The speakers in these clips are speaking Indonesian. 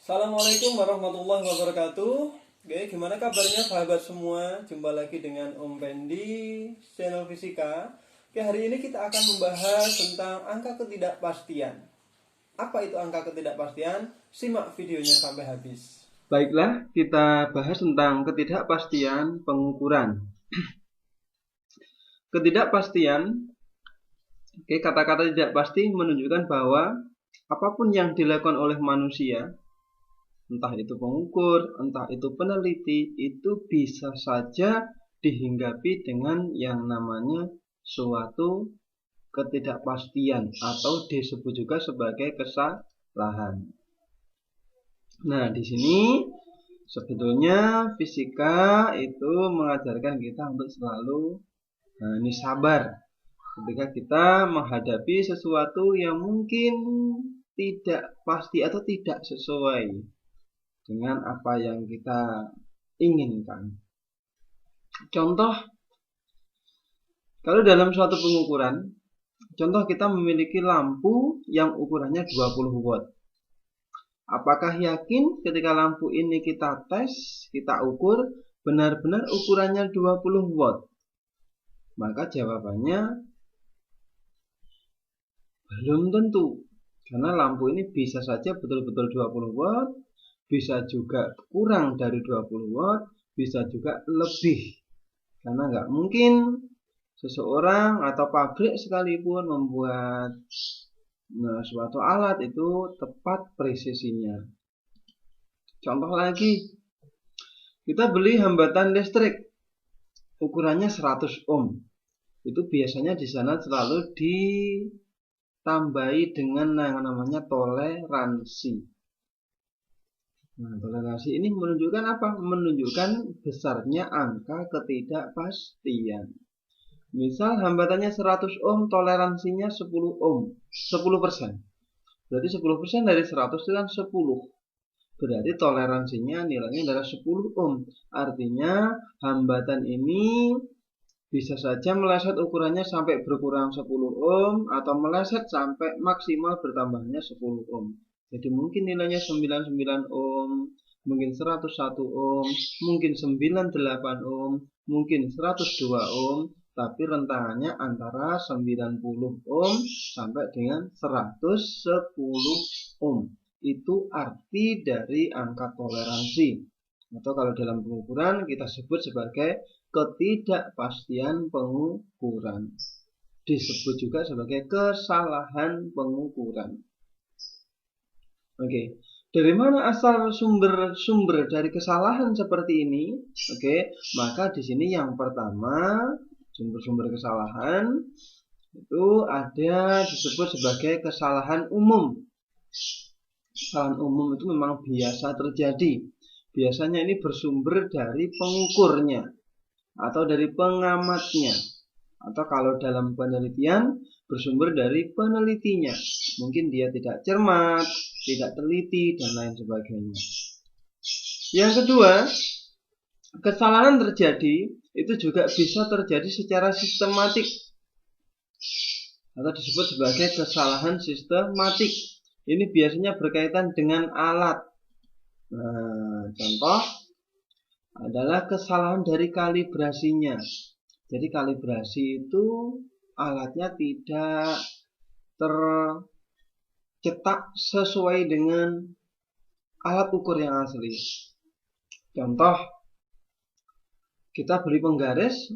Assalamualaikum warahmatullahi wabarakatuh. Oke, gimana kabarnya sahabat semua? Jumpa lagi dengan Om Pendi, channel Fisika. Oke, hari ini kita akan membahas tentang angka ketidakpastian. Apa itu angka ketidakpastian? Simak videonya sampai habis. Baiklah, kita bahas tentang ketidakpastian pengukuran. Ketidakpastian, kata-kata tidak pasti menunjukkan bahwa apapun yang dilakukan oleh manusia, entah itu pengukur, entah itu peneliti, itu bisa saja dihinggapi dengan yang namanya suatu ketidakpastian atau disebut juga sebagai kesalahan. Nah, di sini sebetulnya fisika itu mengajarkan kita untuk selalu ini sabar ketika kita menghadapi sesuatu yang mungkin tidak pasti atau tidak sesuai dengan apa yang kita inginkan. Contoh, kalau dalam suatu pengukuran, contoh kita memiliki lampu yang ukurannya 20 watt. Apakah yakin ketika lampu ini kita tes, kita ukur, benar-benar ukurannya 20 watt? Maka jawabannya belum tentu. Karena lampu ini bisa saja betul-betul 20 watt, bisa juga kurang dari 20 watt, bisa juga lebih. Karena nggak mungkin seseorang atau pabrik sekalipun membuat suatu alat itu tepat presisinya. Contoh lagi, kita beli hambatan listrik ukurannya 100 ohm. Itu biasanya di sana selalu ditambahi dengan yang namanya toleransi. Nah, toleransi ini menunjukkan apa? Menunjukkan besarnya angka ketidakpastian. Misal hambatannya 100 ohm, toleransinya 10 ohm, 10%. Berarti 10% dari 100 itu kan 10. Berarti toleransinya nilainya adalah 10 ohm. Artinya hambatan ini bisa saja meleset ukurannya sampai berkurang 10 ohm atau meleset sampai maksimal bertambahnya 10 ohm. Jadi mungkin nilainya 99 ohm, mungkin 101 ohm, mungkin 98 ohm, mungkin 102 ohm, tapi rentangannya antara 90 ohm sampai dengan 110 ohm. Itu arti dari angka toleransi. Atau kalau dalam pengukuran kita sebut sebagai ketidakpastian pengukuran. Disebut juga sebagai kesalahan pengukuran. Oke, dari mana asal sumber dari kesalahan seperti ini? Oke, maka di sini yang pertama sumber-sumber kesalahan itu ada disebut sebagai kesalahan umum. Kesalahan umum itu memang biasa terjadi. Biasanya ini bersumber dari pengukurnya atau dari pengamatnya, atau kalau dalam penelitian bersumber dari penelitinya. Mungkin dia tidak cermat, tidak teliti, dan lain sebagainya. Yang kedua, kesalahan terjadi itu juga bisa terjadi secara sistematik atau disebut sebagai kesalahan sistematik. Ini biasanya berkaitan dengan alat. Nah, contoh adalah kesalahan dari kalibrasinya. Jadi kalibrasi itu alatnya tidak tercetak sesuai dengan alat ukur yang asli. Contoh, kita beli penggaris,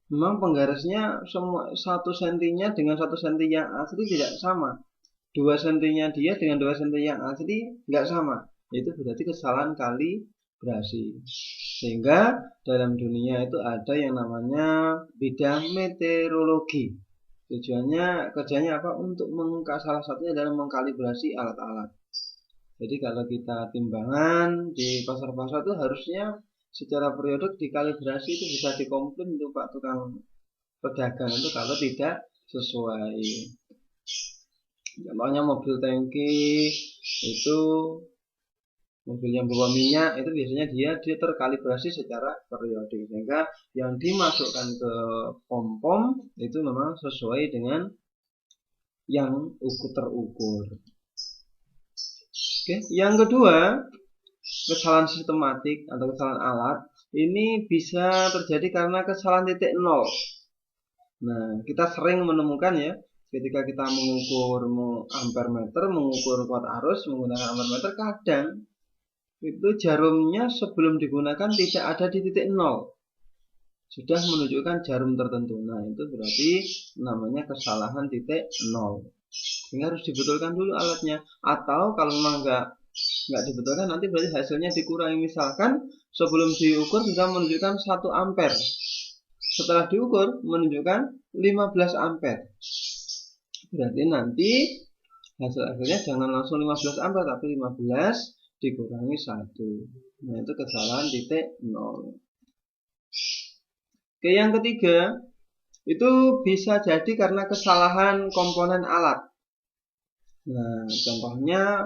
memang penggarisnya semua 1 sentinya dengan 1 senti yang asli tidak sama. 2 sentinya dia dengan 2 senti yang asli nggak sama. Itu berarti kesalahan kalibrasi. Sehingga dalam dunia itu ada yang namanya bidang meteorologi. Kerjanya apa? Untuk salah satunya adalah mengkalibrasi alat-alat. Jadi kalau kita timbangan di pasar-pasar itu harusnya secara periodik dikalibrasi, itu bisa dikomplain untuk Pak tukang pedagang itu kalau tidak sesuai. Contohnya mobil tangki itu, mobil yang bawa minyak itu biasanya dia terkalibrasi secara periodik, sehingga yang dimasukkan ke pom-pom itu memang sesuai dengan yang terukur. Oke, yang kedua, kesalahan sistematik atau kesalahan alat ini bisa terjadi karena kesalahan titik nol. Nah, kita sering menemukan ya, ketika kita mengukur ampere meter, mengukur kuat arus menggunakan ampere meter, kadang itu jarumnya sebelum digunakan tidak ada di titik nol, sudah menunjukkan jarum tertentu. Nah, itu berarti namanya kesalahan titik nol. Sehingga harus dibetulkan dulu alatnya. Atau kalau memang nggak dibetulkan, nanti berarti hasilnya dikurangi. Misalkan sebelum diukur sudah menunjukkan 1 ampere, setelah diukur menunjukkan 15 ampere. Berarti nanti hasilnya jangan langsung 15 ampere, tapi 15 dikurangi 1. Nah, itu kesalahan titik nol. Oke, yang ketiga itu bisa jadi karena kesalahan komponen alat. Nah, contohnya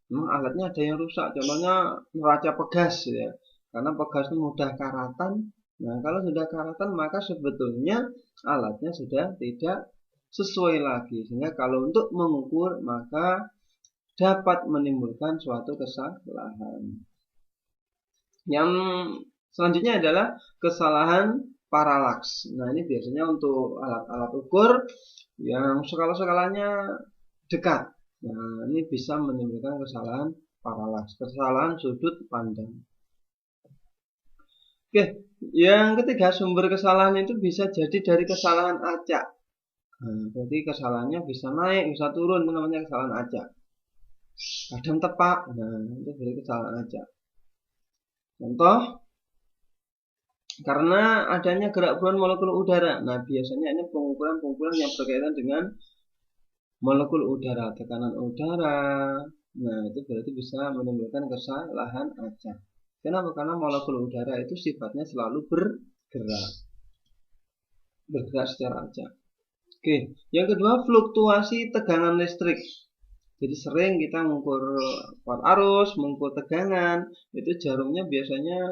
memang alatnya ada yang rusak, contohnya neraca pegas ya, karena pegas itu mudah karatan. Nah, kalau sudah karatan maka sebetulnya alatnya sudah tidak sesuai lagi, sehingga kalau untuk mengukur maka dapat menimbulkan suatu kesalahan. Yang selanjutnya adalah kesalahan paralaks. Nah, ini biasanya untuk alat-alat ukur yang skala-skalanya dekat. Nah, ini bisa menimbulkan kesalahan paralaks, kesalahan sudut pandang. Oke, yang ketiga, sumber kesalahan itu bisa jadi dari kesalahan acak. Nah, berarti kesalahannya bisa naik, bisa turun, itu namanya kesalahan acak. Kadang tepak, nah itu berarti kesalahan acak. Contoh, karena adanya gerak buruan molekul udara. Nah, biasanya ini pengukuran yang berkaitan dengan molekul udara, tekanan udara. Nah, itu berarti bisa menimbulkan kesalahan acak. Kenapa? Karena molekul udara itu sifatnya selalu bergerak secara acak. Oke, yang kedua, fluktuasi tegangan listrik. Jadi sering kita mengukur kuat arus, mengukur tegangan, itu jarumnya biasanya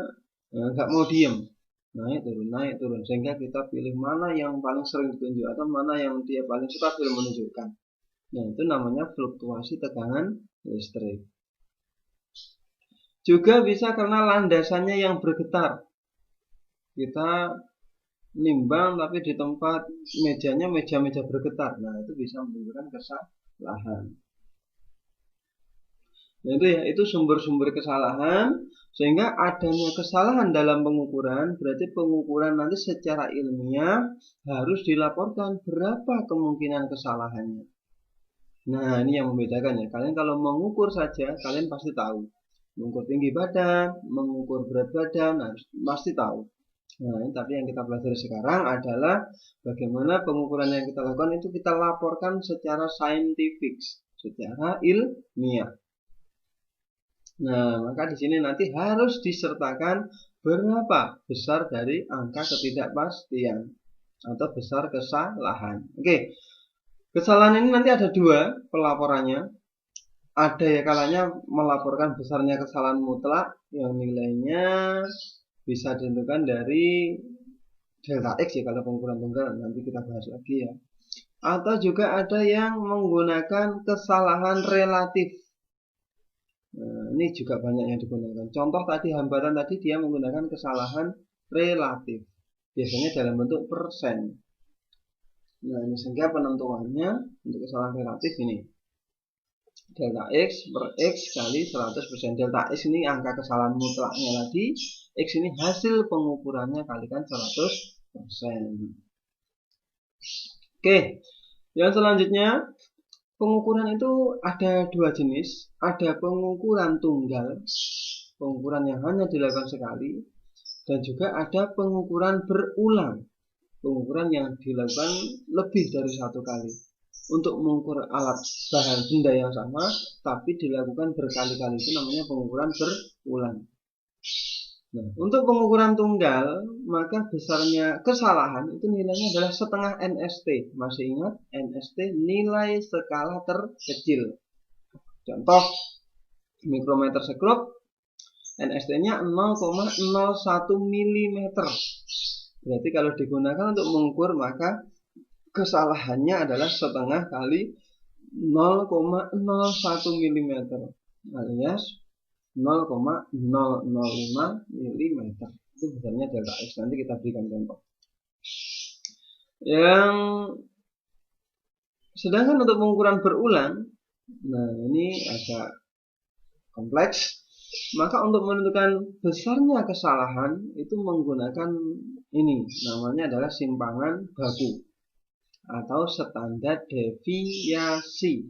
nggak mau diem, naik turun, sehingga kita pilih mana yang paling sering ditunjuk atau mana yang dia paling stabil menunjukkan. Nah, itu namanya fluktuasi tegangan listrik. Juga bisa karena landasannya yang bergetar. Kita nimbang tapi di tempat mejanya meja bergetar. Nah, itu bisa menimbulkan kesalahan. Nah, itu sumber-sumber kesalahan, sehingga adanya kesalahan dalam pengukuran berarti pengukuran nanti secara ilmiah harus dilaporkan berapa kemungkinan kesalahannya. Nah, ini yang membedakan ya. Kalian kalau mengukur saja kalian pasti tahu. Mengukur tinggi badan, mengukur berat badan, harus pasti tahu. Nah, tapi yang kita pelajari sekarang adalah bagaimana pengukuran yang kita lakukan itu kita laporkan secara saintifik, secara ilmiah. Nah, maka di sini nanti harus disertakan berapa besar dari angka ketidakpastian atau besar kesalahan. Oke, kesalahan ini nanti ada 2 pelaporannya. Ada ya kalanya melaporkan besarnya kesalahan mutlak yang nilainya bisa ditentukan dari delta X ya kalau pengukuran tunggal, nanti kita bahas lagi ya. Atau juga ada yang menggunakan kesalahan relatif. Nah, ini juga banyak yang digunakan. Contoh tadi hambatan tadi dia menggunakan kesalahan relatif. Biasanya dalam bentuk persen. Nah, ini sehingga penentuannya untuk kesalahan relatif ini. Delta X per X kali 100%. Delta X ini angka kesalahan mutlaknya tadi. X ini hasil pengukurannya kalikan 100%. Oke, yang selanjutnya pengukuran itu ada 2 jenis. Ada pengukuran tunggal, pengukuran yang hanya dilakukan sekali, dan juga ada pengukuran berulang, pengukuran yang dilakukan lebih dari 1 kali. Untuk mengukur alat bahan benda yang sama, tapi dilakukan berkali-kali, itu namanya pengukuran berulang. Nah, untuk pengukuran tunggal, maka besarnya kesalahan itu nilainya adalah setengah NST. Masih ingat NST nilai skala terkecil. Contoh mikrometer sekrup, NST-nya 0,01 mm. Berarti kalau digunakan untuk mengukur maka kesalahannya adalah setengah kali 0,01 mm. alias 0,005 mm. Itu besarnya delta X. Nanti kita berikan contoh. Yang sedangkan untuk pengukuran berulang, nah ini agak kompleks. Maka untuk menentukan besarnya kesalahan itu menggunakan ini, namanya adalah simpangan baku atau standar deviasi.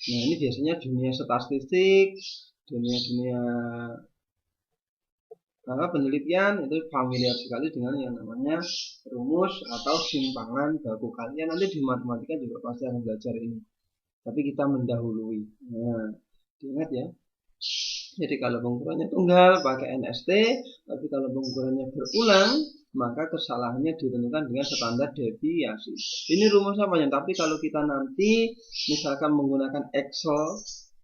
Nah ini biasanya dunia statistik, dunia penelitian itu familiar sekali dengan yang namanya rumus atau simpangan baku. Kalian nanti di matematika juga pasti akan belajar ini, tapi kita mendahului. Nah, diingat ya. Jadi kalau pengukurannya tunggal pakai NST, tapi kalau pengukurannya berulang maka kesalahannya ditentukan dengan standar deviasi. Ini rumusnya panjang, tapi kalau kita nanti misalkan menggunakan Excel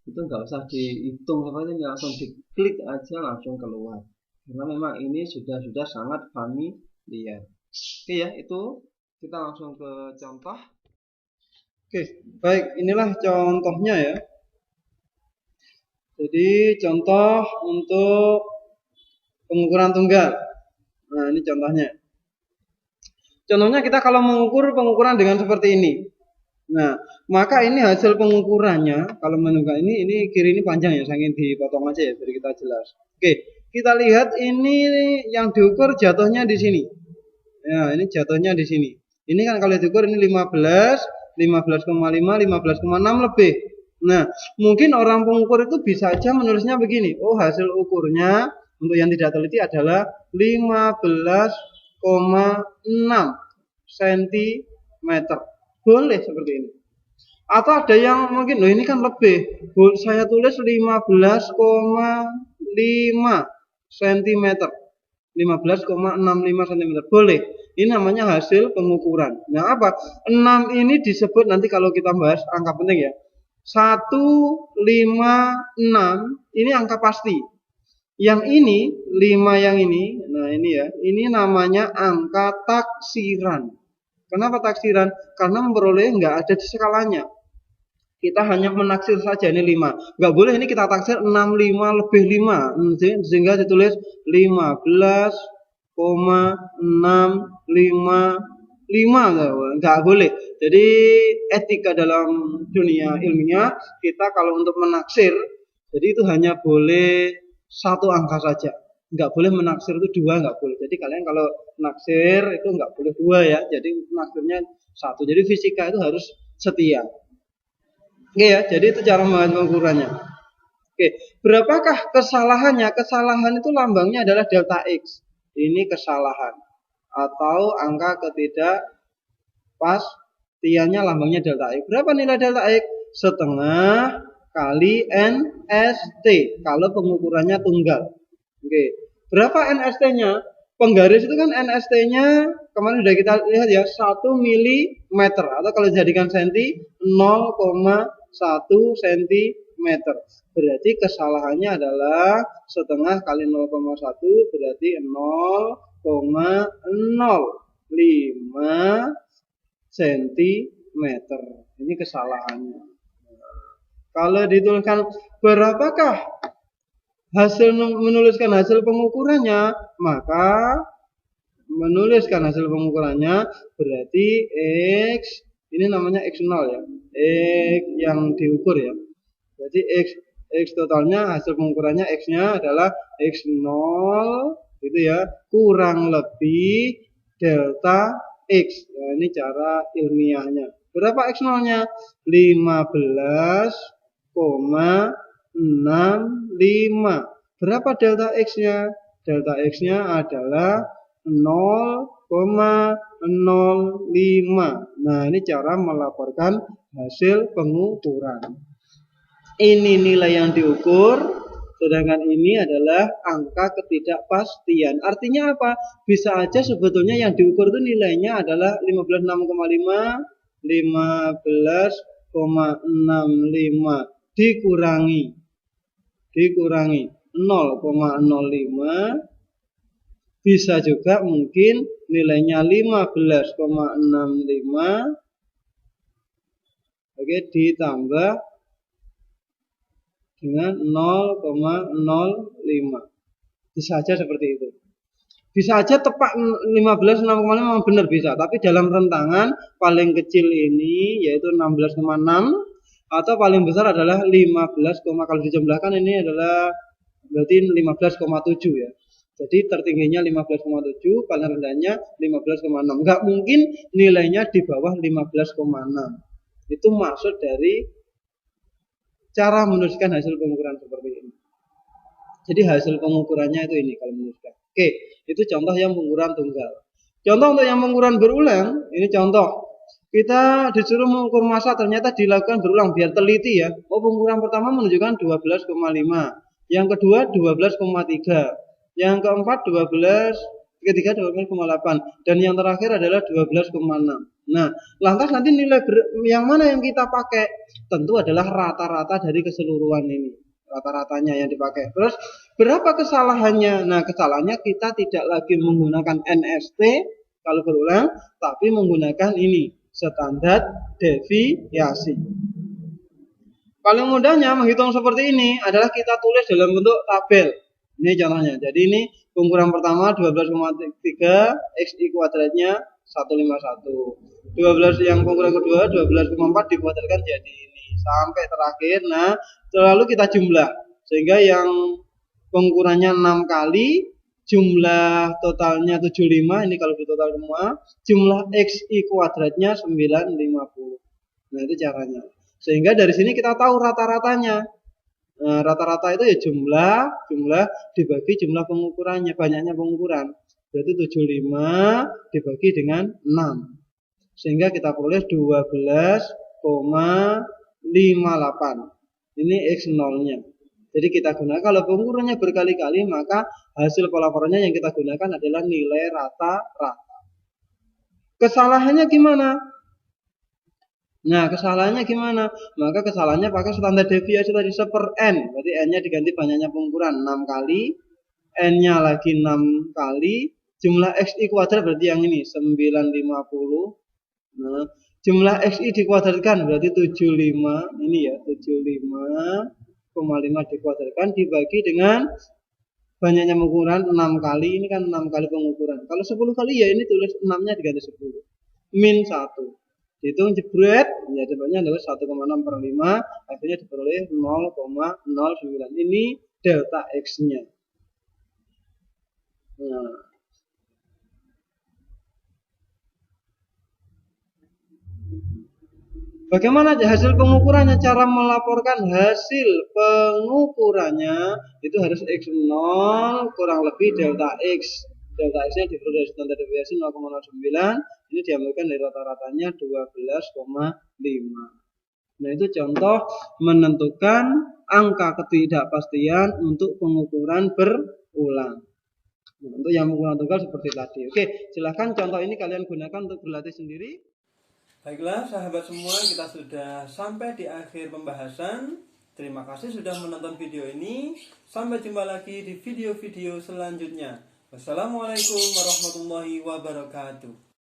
itu nggak usah dihitung seperti ini, langsung diklik aja langsung keluar. Karena memang ini sudah sangat familiar. Oke ya, itu kita langsung ke contoh. Oke, baik, inilah contohnya ya. Jadi contoh untuk pengukuran tunggal. Nah, ini contohnya. Contohnya kita kalau mengukur pengukuran dengan seperti ini. Nah, maka ini hasil pengukurannya. Kalau menunggak ini kiri ini panjang ya, saya ingin dipotong aja ya, biar kita jelas. Oke, kita lihat ini yang diukur jatuhnya di sini. Ya, ini jatuhnya di sini. Ini kan kalau diukur ini 15, 15,5, 15,6 lebih. Nah, mungkin orang pengukur itu bisa aja menulisnya begini. Oh, hasil ukurnya untuk yang tidak teliti adalah 15,6 cm. Boleh seperti ini. Atau ada yang mungkin, loh ini kan lebih. Saya tulis 15,5 cm. 15,65 cm. Boleh. Ini namanya hasil pengukuran. Nah, apa? 6 ini disebut nanti kalau kita bahas angka penting ya. 156 ini angka pasti. Yang ini 5 yang ini, nah ini ya, ini namanya angka taksiran. Kenapa taksiran? Karena memperoleh nggak ada di skalanya. Kita hanya menaksir saja ini 5. Nggak boleh ini kita taksir 65 lebih 5. Sehingga ditulis 15,655. Nggak boleh. Jadi etika dalam dunia ilmiah, kita kalau untuk menaksir, jadi itu hanya boleh satu angka saja. Nggak boleh menaksir itu 2, nggak boleh. Jadi kalian kalau naksir itu nggak boleh 2 ya. Jadi naksirnya 1. Jadi fisika itu harus setia. Oke ya, jadi itu cara membuat pengukurannya. Oke, berapakah kesalahannya? Kesalahan itu lambangnya adalah delta X. Ini kesalahan atau angka ketidakpastiannya lambangnya delta X. Berapa nilai delta X? Setengah kali NST kalau pengukurannya tunggal. Oke, berapa NST-nya? Penggaris itu kan NST-nya kemarin sudah kita lihat ya, 1 mm atau kalau dijadikan senti 0,1 cm. Berarti kesalahannya adalah setengah kali 0,1 berarti 0,05 cm. Ini kesalahannya. Kalau dituliskan berapakah hasil menuliskan hasil pengukurannya, maka menuliskan hasil pengukurannya berarti X ini namanya X0 ya, X yang diukur ya. Jadi X totalnya hasil pengukurannya X-nya adalah X0 gitu ya, kurang lebih delta X. Nah, ini cara ilmiahnya. Berapa X0-nya? 15,65. Berapa delta X-nya? Delta X-nya adalah 0,05. Nah, ini cara melaporkan hasil pengukuran. Ini nilai yang diukur, sedangkan ini adalah angka ketidakpastian. Artinya apa? Bisa aja sebetulnya yang diukur itu nilainya adalah 15,65, 15,65 dikurangi 0,05. Bisa juga mungkin nilainya 15,65 oke ditambah dengan 0,05. Bisa aja seperti itu. Bisa aja tepat 15, 6,5 memang benar bisa, tapi dalam rentangan paling kecil ini yaitu 16,6 atau paling besar adalah 15, kalau dijumlahkan ini adalah berarti 15,7 ya. Jadi tertingginya 15,7, paling rendahnya 15,6. Enggak mungkin nilainya di bawah 15,6. Itu maksud dari cara menuliskan hasil pengukuran seperti ini. Jadi hasil pengukurannya itu ini kalau menuliskan. Oke, itu contoh yang pengukuran tunggal. Contoh untuk yang pengukuran berulang, ini contoh. Kita disuruh mengukur massa ternyata dilakukan berulang biar teliti ya. Oh, pengukuran pertama menunjukkan 12,5. Yang kedua 12,3. Yang keempat 12, ketiga 12,8 dan yang terakhir adalah 12,6. Nah, lantas nanti nilai yang mana yang kita pakai? Tentu adalah rata-rata dari keseluruhan ini. Rata-ratanya yang dipakai. Terus berapa kesalahannya? Nah, kesalahannya kita tidak lagi menggunakan NST kalau berulang, tapi menggunakan ini, standar deviasi. Paling mudahnya menghitung seperti ini adalah kita tulis dalam bentuk tabel. Ini contohnya. Jadi ini pengukuran pertama 12,3 XI kuadratnya 151. 12 yang pengukuran kedua 12,4 dikuadratkan jadi ini sampai terakhir. Nah, lalu kita jumlah sehingga yang pengukurannya 6 kali, jumlah totalnya 75, ini kalau ditotal semua, jumlah XI kuadratnya 950. Nah, itu caranya. Sehingga dari sini kita tahu rata-ratanya. Nah, rata-rata itu ya jumlah dibagi jumlah pengukurannya, banyaknya pengukuran. Berarti 75 dibagi dengan 6. Sehingga kita peroleh 12,58. Ini X0-nya. Jadi kita gunakan kalau pengukurannya berkali-kali maka hasil pelaporannya yang kita gunakan adalah nilai rata-rata. Kesalahannya gimana? Nah, kesalahannya gimana? Maka kesalahannya pakai standar deviasi tadi 1/n. Berarti n-nya diganti banyaknya pengukuran 6 kali, n-nya lagi 6 kali, jumlah xi kuadrat berarti yang ini 950. Nah, jumlah xi dikuadratkan berarti 75. Ini ya 75,5 dikuadratkan dibagi dengan banyaknya pengukuran 6 kali. Ini kan 6 kali pengukuran. Kalau 10 kali ya ini tulis 6-nya diganti 10. Min 1. Dihitung jebret, ya jawabannya adalah 1,6/5, akhirnya diperoleh 0,09. Ini delta X-nya. Nah, bagaimana hasil pengukurannya? Cara melaporkan hasil pengukurannya itu harus X0 kurang lebih delta X. Delta X-nya diperoleh dari standar deviasi 0,09. Ini diambilkan dari rata-ratanya 12,5. Nah, itu contoh menentukan angka ketidakpastian untuk pengukuran berulang. Nah, untuk yang pengukuran tunggal seperti tadi. Oke, silahkan contoh ini kalian gunakan untuk berlatih sendiri. Baiklah sahabat semua, kita sudah sampai di akhir pembahasan. Terima kasih sudah menonton video ini. Sampai jumpa lagi di video-video selanjutnya. Wassalamualaikum warahmatullahi wabarakatuh.